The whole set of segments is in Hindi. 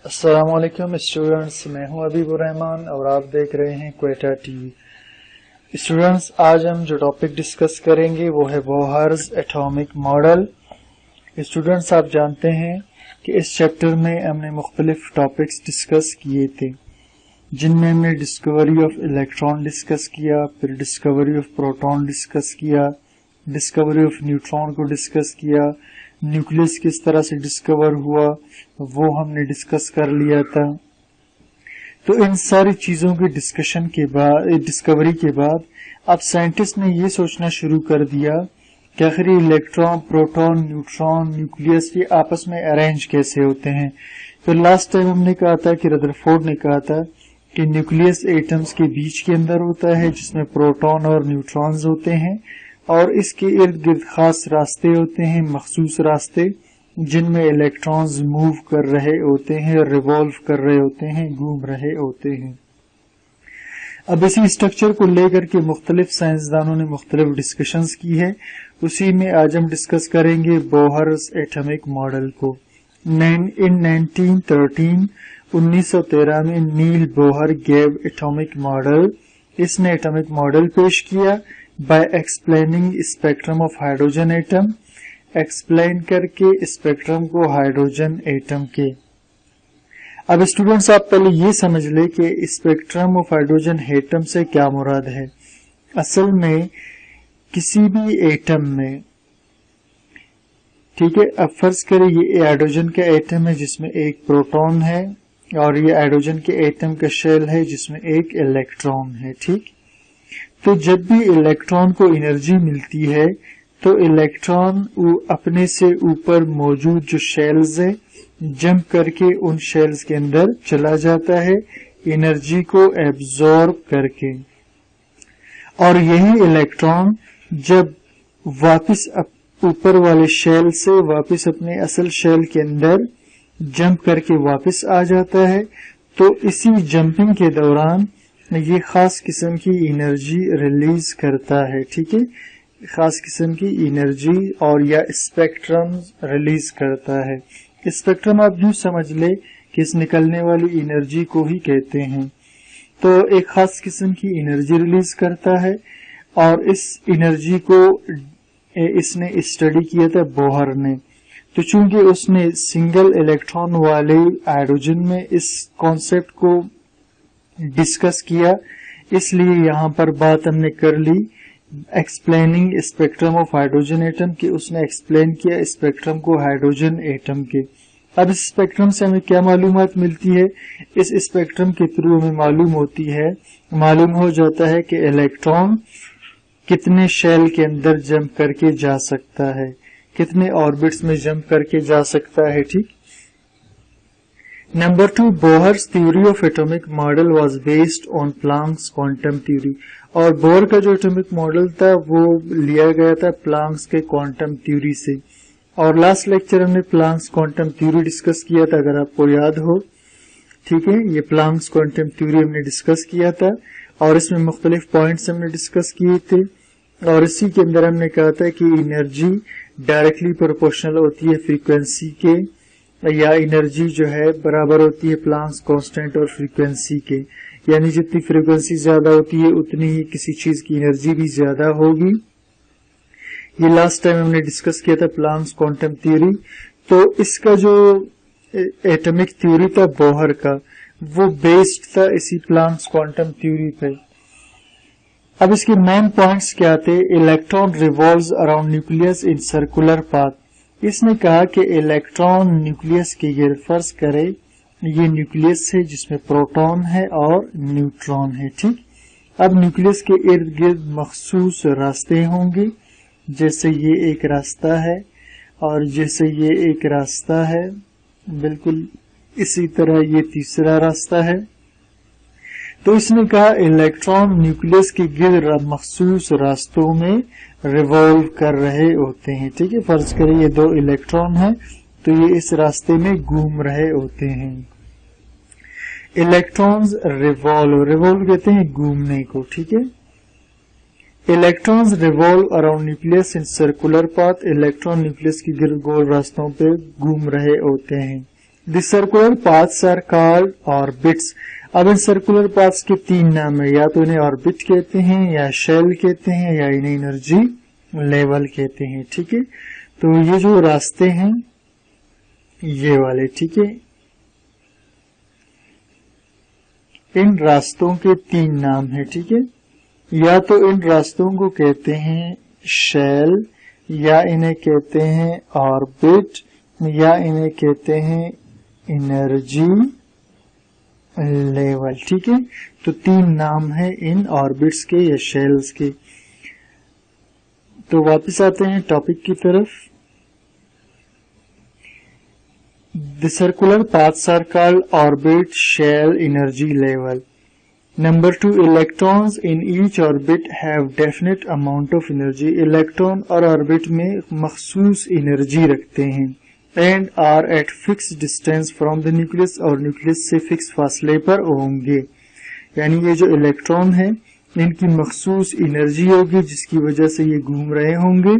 अस्सलाम वालेकुम स्टूडेंट्स, मैं हूं अबीबुर रहमान और आप देख रहे हैं क्वेटा टीवी। स्टूडेंट्स, आज हम जो टॉपिक डिस्कस करेंगे वो है बोहर्स एटॉमिक मॉडल। स्टूडेंट्स, आप जानते हैं कि इस चैप्टर में हमने मुख्तलिफ टॉपिक्स डिस्कस किए थे, जिनमें हमने डिस्कवरी ऑफ इलेक्ट्रॉन डिस्कस किया, फिर डिस्कवरी ऑफ प्रोटॉन डिस्कस किया, डिस्कवरी ऑफ न्यूट्रॉन को डिस्कस किया, न्यूक्लियस किस तरह से डिस्कवर हुआ वो हमने डिस्कस कर लिया था। तो इन सारी चीजों की डिस्कवरी के बाद अब साइंटिस्ट ने ये सोचना शुरू कर दिया कि आखिर इलेक्ट्रॉन, प्रोटॉन, न्यूट्रॉन, न्यूक्लियस ये आपस में अरेंज कैसे होते हैं। तो लास्ट टाइम हमने कहा था कि रदरफोर्ड ने कहा था कि न्यूक्लियस एटम्स के बीच के अंदर होता है, जिसमें प्रोटॉन और न्यूट्रॉन्स होते हैं, और इसके इर्द गिर्द खास रास्ते होते हैं, मखसूस रास्ते, जिनमें इलेक्ट्रॉन्स मूव कर रहे होते हैं, रिवॉल्व कर रहे होते हैं, घूम रहे होते हैं। अब इसी स्ट्रक्चर को लेकर के मुख्तलिफ साइंसदानों ने मुख्तलिफ डिस्कशंस की है। उसी में आज हम डिस्कस करेंगे बोहर्स एटॉमिक मॉडल को। इन 1913 में नील बोहर गेव एटॉमिक मॉडल। इसने एटॉमिक मॉडल पेश किया by explaining spectrum of hydrogen atom, explain करके स्पेक्ट्रम को हाइड्रोजन एटम के। अब स्टूडेंट्स, आप पहले ये समझ ले कि स्पेक्ट्रम ऑफ हाइड्रोजन एटम से क्या मुराद है। असल में किसी भी एटम में, ठीक है, अब फर्ज करें ये हाइड्रोजन का एटम है जिसमें एक प्रोटॉन है, और ये हाइड्रोजन के एटम का शेल है जिसमें एक इलेक्ट्रॉन है। ठीक, तो जब भी इलेक्ट्रॉन को एनर्जी मिलती है तो इलेक्ट्रॉन अपने से ऊपर मौजूद जो शेल्स है जंप करके उन शेल्स के अंदर चला जाता है एनर्जी को एब्जॉर्ब करके, और यही इलेक्ट्रॉन जब वापस ऊपर वाले शेल से वापस अपने असल शेल के अंदर जंप करके वापस आ जाता है। तो इसी जंपिंग के दौरान ये खास किस्म की एनर्जी रिलीज करता है। ठीक है, खास किस्म की एनर्जी और या स्पेक्ट्रम रिलीज करता है। स्पेक्ट्रम आप यूं समझ ले कि इस निकलने वाली एनर्जी को ही कहते हैं। तो एक खास किस्म की एनर्जी रिलीज करता है, और इस एनर्जी को इसने स्टडी किया था बोहर ने। तो चूंकि उसने सिंगल इलेक्ट्रॉन वाले हाइड्रोजन में इस कॉन्सेप्ट को डिस्कस किया, इसलिए यहां पर बात हमने कर ली explaining spectrum of hydrogen atom की। उसने एक्सप्लेन किया स्पेक्ट्रम को हाइड्रोजन एटम के। अब इस स्पेक्ट्रम से हमें क्या मालूमात मिलती है? इस स्पेक्ट्रम के थ्रू हमें मालूम हो जाता है कि इलेक्ट्रॉन कितने शेल के अंदर जंप करके जा सकता है, कितने ऑर्बिट्स में जंप करके जा सकता है। ठीक, number 2, Bohr's theory of atomic model was based on Planck's quantum theory. और बोहर का जो एटॉमिक मॉडल था वो लिया गया था प्लांक्स के क्वांटम थ्योरी से। और लास्ट लेक्चर हमने प्लांक्स क्वांटम थ्योरी डिस्कस किया था, अगर आपको याद हो। ठीक है, ये प्लांक्स क्वांटम थ्योरी हमने डिस्कस किया था और इसमें मुख्तलिफ पॉइंट्स हमने डिस्कस किए थे, और इसी के अंदर हमने कहा था कि एनर्जी डायरेक्टली प्रोपोर्शनल होती है फ्रीक्वेंसी के, या एनर्जी जो है बराबर होती है प्लांक्स कांस्टेंट और फ्रीक्वेंसी के, यानी जितनी फ्रीक्वेंसी ज्यादा होती है उतनी ही किसी चीज की एनर्जी भी ज्यादा होगी। ये लास्ट टाइम हमने डिस्कस किया था प्लांक्स क्वांटम थ्योरी। तो इसका जो एटॉमिक थ्योरी था बोहर का, वो बेस्ड था इसी प्लांक्स क्वांटम थ्योरी पे। अब इसके मेन पॉइंट्स क्या थे? Electron revolves around nucleus in circular path. इसने कहा कि इलेक्ट्रॉन न्यूक्लियस के गिर्द, फर्ज करे ये न्यूक्लियस है जिसमें प्रोटॉन है और न्यूट्रॉन है। ठीक, अब न्यूक्लियस के इर्द गिर्द मखसूस रास्ते होंगे, जैसे ये एक रास्ता है और जैसे ये एक रास्ता है, बिल्कुल इसी तरह ये तीसरा रास्ता है। तो इसने कहा इलेक्ट्रॉन न्यूक्लियस के गिर्द मखसूस रास्तों में रिवॉल्व कर रहे होते हैं। ठीक है, फर्ज करें ये दो इलेक्ट्रॉन हैं तो ये इस रास्ते में घूम रहे होते हैं। इलेक्ट्रॉन्स रिवॉल्व कहते हैं घूमने को। ठीक है, electrons revolve around nucleus in circular path. Electron nucleus की गिर्द गोल रास्तों पे घूम रहे होते हैं। The circular paths are called orbits. अब इन सर्कुलर पाथ्स के तीन नाम है, या तो इन्हें ऑर्बिट कहते हैं, या शेल कहते हैं, या इन्हें एनर्जी लेवल कहते हैं। ठीक है, तो ये जो रास्ते हैं ये वाले, ठीक है, इन रास्तों के तीन नाम है। ठीक है, या तो इन रास्तों को कहते हैं शेल, या इन्हें कहते हैं ऑर्बिट, या इन्हें कहते हैं एनर्जी लेवल। ठीक है, तो तीन नाम है इन ऑर्बिट्स के या शेल्स के। तो वापस आते हैं टॉपिक की तरफ। The circular paths are called orbit, shell, energy level. Number 2, electrons in each orbit have definite amount of energy. Electron और ऑर्बिट में मखसूस एनर्जी रखते हैं and are at fix distance from the nucleus, और न्यूक्लियस से फिक्स फासले पर होंगे। यानी ये जो इलेक्ट्रॉन है इनकी मखसूस एनर्जी होगी जिसकी वजह से ये घूम रहे होंगे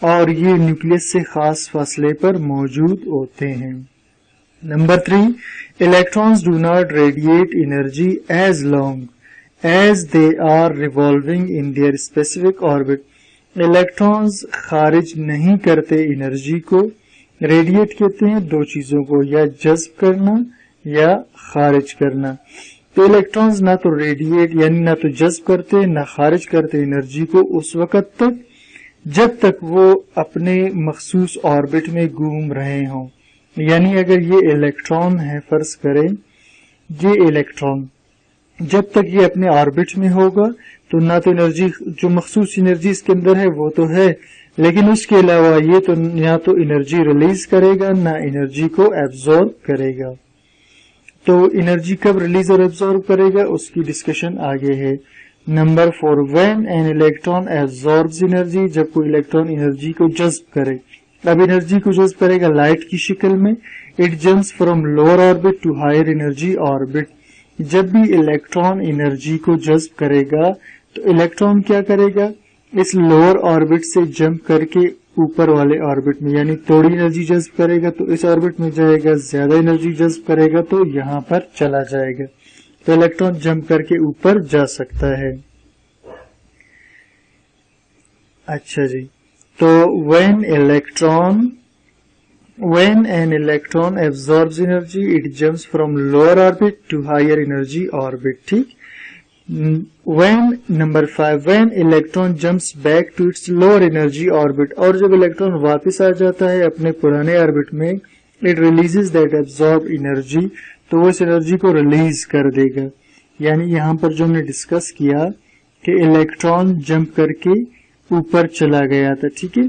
और ये न्यूक्लियस से खास फासले पर मौजूद होते हैं। Number 3, electrons do not radiate energy as long as they are revolving in their specific orbit. Electrons खारिज नहीं करते एनर्जी को। रेडिएट कहते हैं दो चीजों को, या जज्ब करना या खारिज करना। तो इलेक्ट्रॉन्स ना तो रेडिएट यानी ना तो जज्ब करते ना खारिज करते एनर्जी को उस वक्त तक जब तक वो अपने मखसूस ऑर्बिट में घूम रहे हों। यानी अगर ये इलेक्ट्रॉन है, फर्ज करें ये इलेक्ट्रॉन जब तक ये अपने ऑर्बिट में होगा तो ना तो एनर्जी, जो मखसूस एनर्जी इसके अंदर है वो तो है, लेकिन उसके अलावा ये तो या तो एनर्जी रिलीज करेगा ना एनर्जी को एब्जॉर्ब करेगा। तो एनर्जी कब रिलीज और एब्जॉर्ब करेगा उसकी डिस्कशन आगे है। Number 4, when an electron absorbs energy, जब कोई इलेक्ट्रॉन एनर्जी को जज्ब करे। अब एनर्जी को जज्ब करेगा लाइट की शक्ल में। It jumps from lower orbit to higher energy orbit. जब भी इलेक्ट्रॉन एनर्जी को जज्ब करेगा तो इलेक्ट्रॉन क्या करेगा, इस लोअर ऑर्बिट से जंप करके ऊपर वाले ऑर्बिट में, यानी थोड़ी एनर्जी जज्ब करेगा तो इस ऑर्बिट में जाएगा, ज्यादा एनर्जी जज्ब करेगा तो यहां पर चला जाएगा। तो इलेक्ट्रॉन जंप करके ऊपर जा सकता है। अच्छा जी, तो when an electron absorbs energy it jumps from lower orbit to higher energy orbit। ठीक, number 5, when electron jumps back to its lower energy orbit, और जब इलेक्ट्रॉन वापस आ जाता है अपने पुराने ऑर्बिट में, it releases that absorbed energy, तो वो इस एनर्जी को रिलीज कर देगा। यानी यहां पर जो हमने डिस्कस किया कि इलेक्ट्रॉन जंप करके ऊपर चला गया था। ठीक है,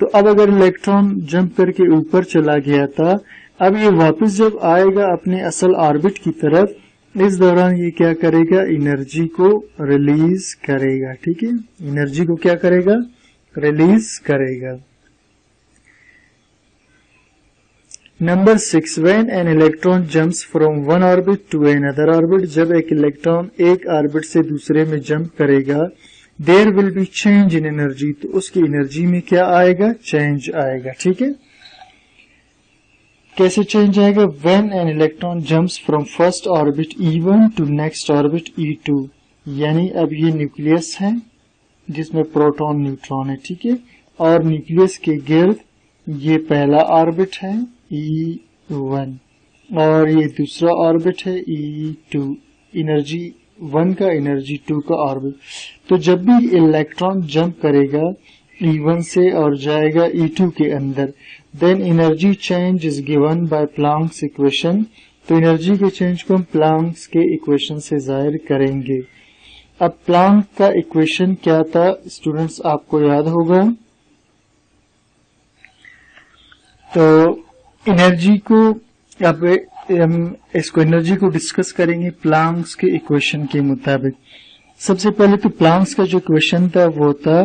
तो अब अगर इलेक्ट्रॉन जंप करके ऊपर चला गया था, अब ये वापस जब आएगा अपने असल ऑर्बिट की तरफ, इस दौरान ये क्या करेगा, एनर्जी को रिलीज करेगा। ठीक है, एनर्जी को क्या करेगा, रिलीज करेगा। Number 6, when an electron jumps from one orbit to another orbit, जब एक इलेक्ट्रॉन एक ऑर्बिट से दूसरे में जंप करेगा, there will be change in energy, तो उसकी एनर्जी में क्या आएगा, चेंज आएगा। ठीक है, कैसे चेंज आएगा, when an electron jumps from first orbit E1 to next orbit E2, यानी अब ये न्यूक्लियस है जिसमें प्रोटॉन न्यूट्रॉन है। ठीक है, और न्यूक्लियस के गिर्द ये पहला ऑर्बिट है E1 और ये दूसरा ऑर्बिट है E2, एनर्जी 1 का एनर्जी 2 का ऑर्बिट। तो जब भी इलेक्ट्रॉन जंप करेगा E1 से और जाएगा E2 के अंदर, then energy change is given by Planck's equation, तो एनर्जी के चेंज को हम प्लांक्स के इक्वेशन से जाहिर करेंगे। अब प्लांक का इक्वेशन क्या था स्टूडेंट्स, आपको याद होगा। तो एनर्जी को, अब हम इसको एनर्जी को डिस्कस करेंगे प्लांक्स के इक्वेशन के मुताबिक। सबसे पहले तो प्लांक्स का जो इक्वेशन था वो था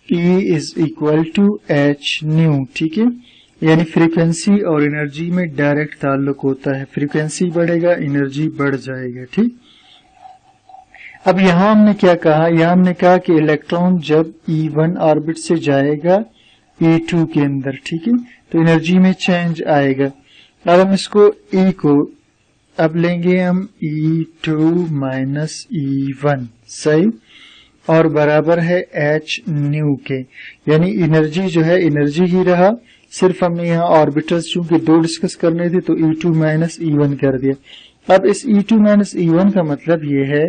E is equal to h nu. ठीक है, यानी फ्रीक्वेंसी और एनर्जी में डायरेक्ट ताल्लुक होता है, फ्रीक्वेंसी बढ़ेगा एनर्जी बढ़ जाएगा। ठीक, अब यहां हमने क्या कहा, यहां हमने कहा कि इलेक्ट्रॉन जब E1 ऑर्बिट से जाएगा E2 के अंदर, ठीक है, तो एनर्जी में चेंज आएगा। अब हम इसको E को अब लेंगे हम E2 माइनस E1, सही, और बराबर है h न्यू के, यानी एनर्जी जो है एनर्जी ही रहा, सिर्फ हमने यहाँ ऑर्बिटल्स चूंकि दो डिस्कस करने थे तो E2 माइनस E1 कर दिया। अब इस E2 माइनस E1 का मतलब ये है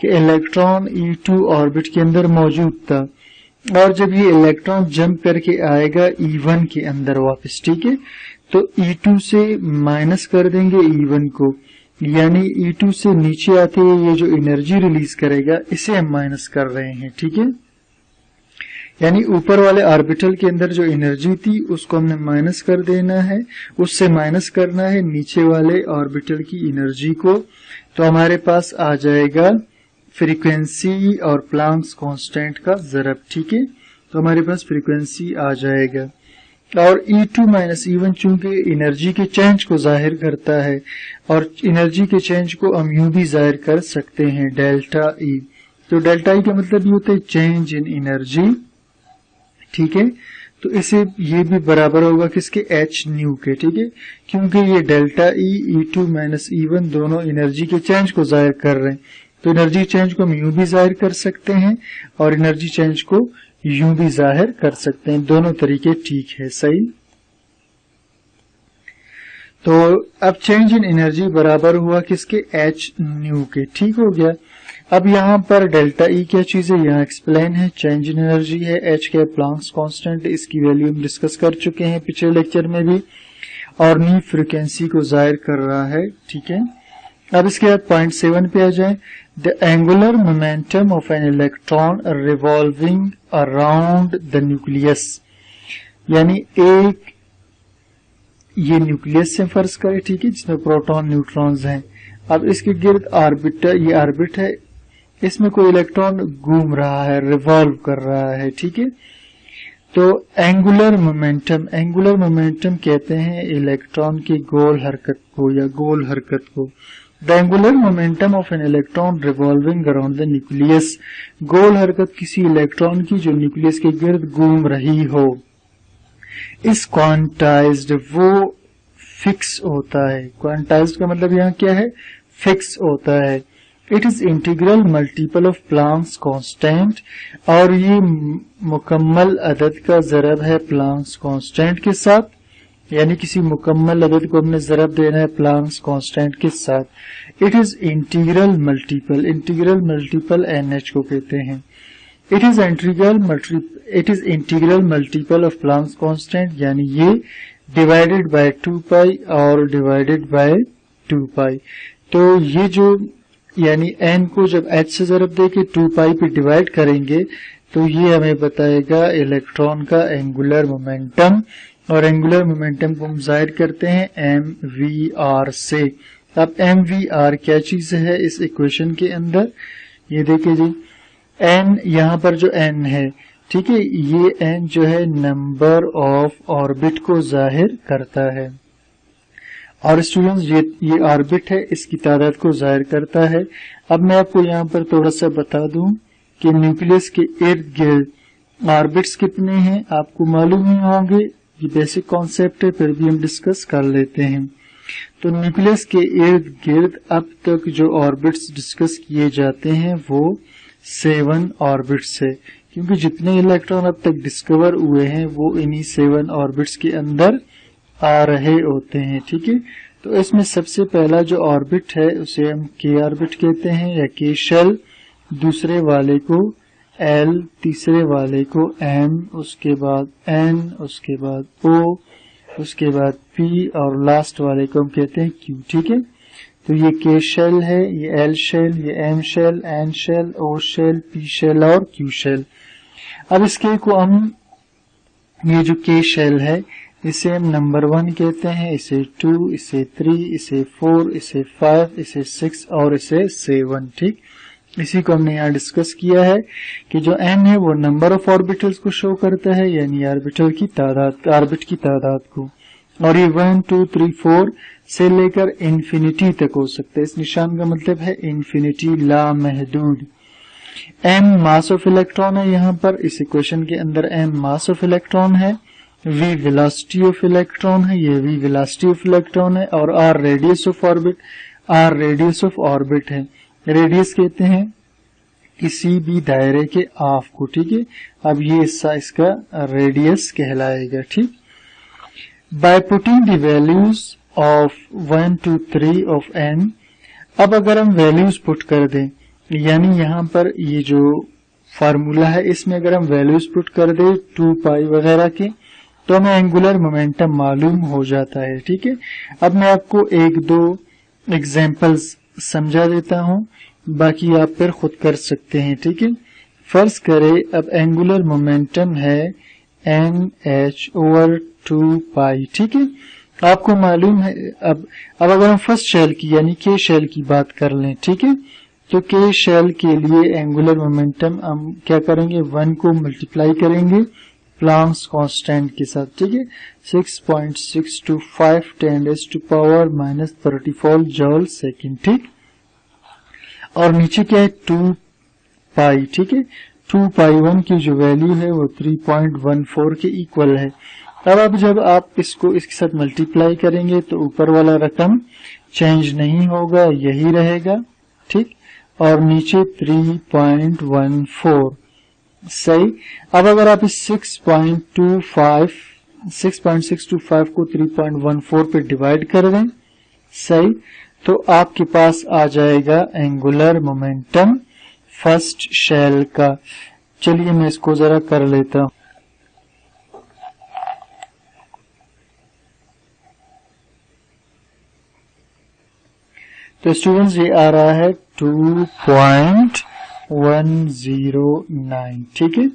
कि इलेक्ट्रॉन E2 ऑर्बिट के अंदर मौजूद था और जब ये इलेक्ट्रॉन जंप करके आएगा E1 के अंदर वापस, ठीक है, तो E2 से माइनस कर देंगे E1 को, यानी E2 से नीचे आते हुए ये जो एनर्जी रिलीज करेगा इसे हम माइनस कर रहे हैं, ठीक है, यानी ऊपर वाले ऑर्बिटल के अंदर जो एनर्जी थी उसको हमने माइनस कर देना है, उससे माइनस करना है नीचे वाले ऑर्बिटल की एनर्जी को, तो हमारे पास आ जाएगा फ्रीक्वेंसी और प्लांक्स कांस्टेंट का ज़रब, ठीक है, तो हमारे पास फ्रीक्वेंसी आ जाएगा। और E2 माइनस E1 चूंकि एनर्जी के चेंज को जाहिर करता है और एनर्जी के चेंज को हम यूं भी जाहिर कर सकते हैं डेल्टा E, तो डेल्टा E का मतलब ये होता है चेंज इन एनर्जी, ठीक है, तो इसे ये भी बराबर होगा किसके, h न्यू के, ठीक है, क्योंकि ये delta E, E2 minus E1 दोनों एनर्जी के चेंज को जाहिर कर रहे हैं, तो एनर्जी चेंज को हम यूं भी जाहिर कर सकते हैं और एनर्जी चेंज को यूं भी जाहिर कर सकते हैं, दोनों तरीके ठीक है, सही। तो अब चेंज इन एनर्जी बराबर हुआ किसके, h न्यू के, ठीक हो गया। अब यहाँ पर डेल्टा E क्या चीज है, यहाँ एक्सप्लेन है, चेंज इन एनर्जी है, h के प्लांक्स कांस्टेंट, इसकी वैल्यू हम डिस्कस कर चुके हैं पिछले लेक्चर में भी, और न्यू फ्रीक्वेंसी को जाहिर कर रहा है, ठीक है। अब इसके बाद पॉइंट 7 पे आ जाए, the angular momentum of an electron revolving around the nucleus, यानी एक ये न्यूक्लियस से फर्ज करें, ठीक है, जिसमें प्रोटॉन न्यूट्रॉन्स हैं, अब इसके गिर्द ऑर्बिटर, ये ऑर्बिट है, इसमें कोई इलेक्ट्रॉन घूम रहा है, रिवॉल्व कर रहा है, ठीक है, तो एंगुलर मोमेंटम कहते हैं इलेक्ट्रॉन की गोल हरकत को या गोल हरकत को। The angular momentum of an electron revolving around the nucleus, गोल हरकत किसी इलेक्ट्रॉन की जो न्यूक्लियस के गिर्द घूम रही हो, इस क्वांटाइज्ड, वो फिक्स होता है, क्वांटाइज्ड का मतलब यहाँ क्या है, फिक्स होता है। It is integral multiple of Planck's constant, और ये मुकम्मल अदद का ज़रब है प्लांक्स कांस्टेंट के साथ, यानी किसी मुकम्मल अदद को हमने ज़रब देना है प्लांक्स कांस्टेंट के साथ। It is integral multiple NH को कहते हैं। It is integral multiple of Planck's constant, यानी ये डिवाइडेड बाय 2 पाई और डिवाइडेड बाय 2 पाई, तो ये जो यानी n को जब h से ज़रब देके 2 पाई पे डिवाइड करेंगे तो ये हमें बताएगा इलेक्ट्रॉन का एंगुलर मोमेंटम, और एंगुलर मोमेंटम को हम जाहिर करते हैं mvr से। अब mvr क्या चीज है इस इक्वेशन के अंदर, ये देखिए जी, n यहाँ पर जो n है, ठीक है, ये n जो है नंबर ऑफ ऑर्बिट को जाहिर करता है, और स्टूडेंट्स ये ऑर्बिट है, इसकी तादाद को जाहिर करता है। अब मैं आपको यहाँ पर थोड़ा सा बता दूं कि न्यूक्लियस के इर्द गिर्द ऑर्बिट्स कितने हैं, आपको मालूम ही होंगे, ये बेसिक कॉन्सेप्ट है, फिर भी हम डिस्कस कर लेते हैं। तो न्यूक्लियस के इर्द गिर्द अब तक जो ऑर्बिट्स डिस्कस किए जाते हैं वो 7 ऑर्बिट्स है, क्योंकि जितने इलेक्ट्रॉन अब तक डिस्कवर हुए हैं वो इन्हीं 7 ऑर्बिट्स के अंदर आ रहे होते हैं, ठीक है। तो इसमें सबसे पहला जो ऑर्बिट है उसे हम k ऑर्बिट कहते हैं या k शेल, दूसरे वाले को L, तीसरे वाले को M, उसके बाद N, उसके बाद O, उसके बाद P और लास्ट वाले को हम कहते हैं Q, ठीक है। तो ये k शेल है, ये L शेल, ये M shell, N shell, O shell, P shell और Q शेल। अब इसके को हम, ये जो k शेल है इसे हम नंबर 1 कहते हैं, इसे 2, इसे 3, इसे 4, इसे 5, इसे 6 और इसे 7, ठीक। इसी को हमने यहाँ डिस्कस किया है कि जो n है वो नंबर ऑफ ऑर्बिटल्स को शो करता है, यानी ऑर्बिट की तादाद को, और ये 1, 2, 3, 4 से लेकर इंफिनिटी तक हो सकता है। इस निशान का मतलब है इंफिनिटी, लामहदूद। m मास ऑफ इलेक्ट्रॉन है यहाँ पर, इस इक्वेशन के अंदर m मास ऑफ इलेक्ट्रॉन है v वेलोसिटी ऑफ इलेक्ट्रॉन है, ये v वेलोसिटी ऑफ इलेक्ट्रॉन है, और r radius of orbit, r radius of orbit है। रेडियस कहते हैं किसी भी दायरे के हाफ को, ठीक है। अब ये हिस्सा इसका रेडियस कहलाएगा, ठीक। By putting the values of 1 to 3 of n, अब अगर हम वैल्यूज पुट कर दें, यानी यहां पर ये जो फार्मूला है इसमें अगर हम वैल्यूज पुट कर दें 2 पाई वगैरह के, तो हमें एंगुलर मोमेंटम मालूम हो जाता है, ठीक है। अब मैं आपको एक दो एग्जांपल्स समझा देता हूं, बाकी आप फिर खुद कर सकते हैं, ठीक है। फर्ज करें अब एंगुलर मोमेंटम है NH/2 पाई, ठीक है। आपको मालूम है अब अगर हम फर्स्ट शेल की यानी के शेल की बात कर लें, ठीक है, तो के शेल के लिए एंगुलर मोमेंटम हम क्या करेंगे, 1 को मल्टीप्लाई करेंगे प्लांक्स कांस्टेंट के साथ, ठीक है। 6.625 10⁻⁻34 जूल सेकंड, ठीक। और नीचे क्या है 2 पाई, ठीक है। 2 पाई 1 की जो वैल्यू है वो 3.14 के इक्वल है। अब जब आप इसको इसके साथ मल्टीप्लाई करेंगे तो ऊपर वाला रकम चेंज नहीं होगा, यही रहेगा, ठीक। और नीचे 3.14, सही। अब अगर आप इस 6.625 को 3.14 पे डिवाइड कर दें, सही, तो आपके पास आ जाएगा एंगुलर मोमेंटम फर्स्ट शेल का। चलिए मैं इसको जरा कर लेता हूं। तो स्टूडेंट्स ये आ रहा है 2.109, ठीक है,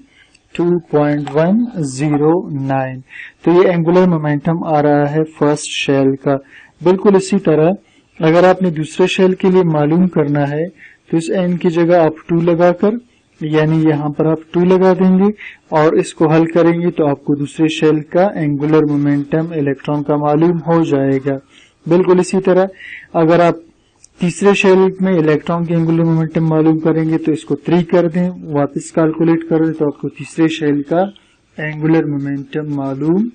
2.109। तो ये एंगुलर मोमेंटम आ रहा है फर्स्ट शेल का। बिल्कुल इसी तरह अगर आपने दूसरे शेल के लिए मालूम करना है तो इस n की जगह आप 2 लगाकर, यानी यहां पर आप 2 लगा देंगे और इसको हल करेंगे तो आपको दूसरे शेल का एंगुलर मोमेंटम इलेक्ट्रॉन का मालूम हो जाएगा। बिल्कुल इसी तरह अगर आप तीसरे शेल में इलेक्ट्रॉन के एंगुलर मोमेंटम मालूम करेंगे तो इसको 3 कर दें, वापस कैलकुलेट कर दें तो आपको तीसरे शेल का एंगुलर मोमेंटम मालूम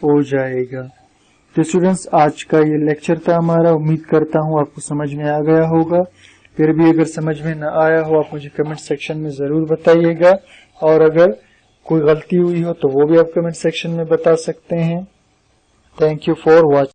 हो जाएगा। तो स्टूडेंट्स आज का ये लेक्चर था हमारा, उम्मीद करता हूँ आपको समझ में आ गया होगा। फिर भी अगर समझ में न आया हो आप मुझे कमेंट सेक्शन में जरूर बताइएगा, और अगर कोई गलती हुई हो तो वो भी आप कमेंट सेक्शन में बता सकते हैं। Thank you for watching.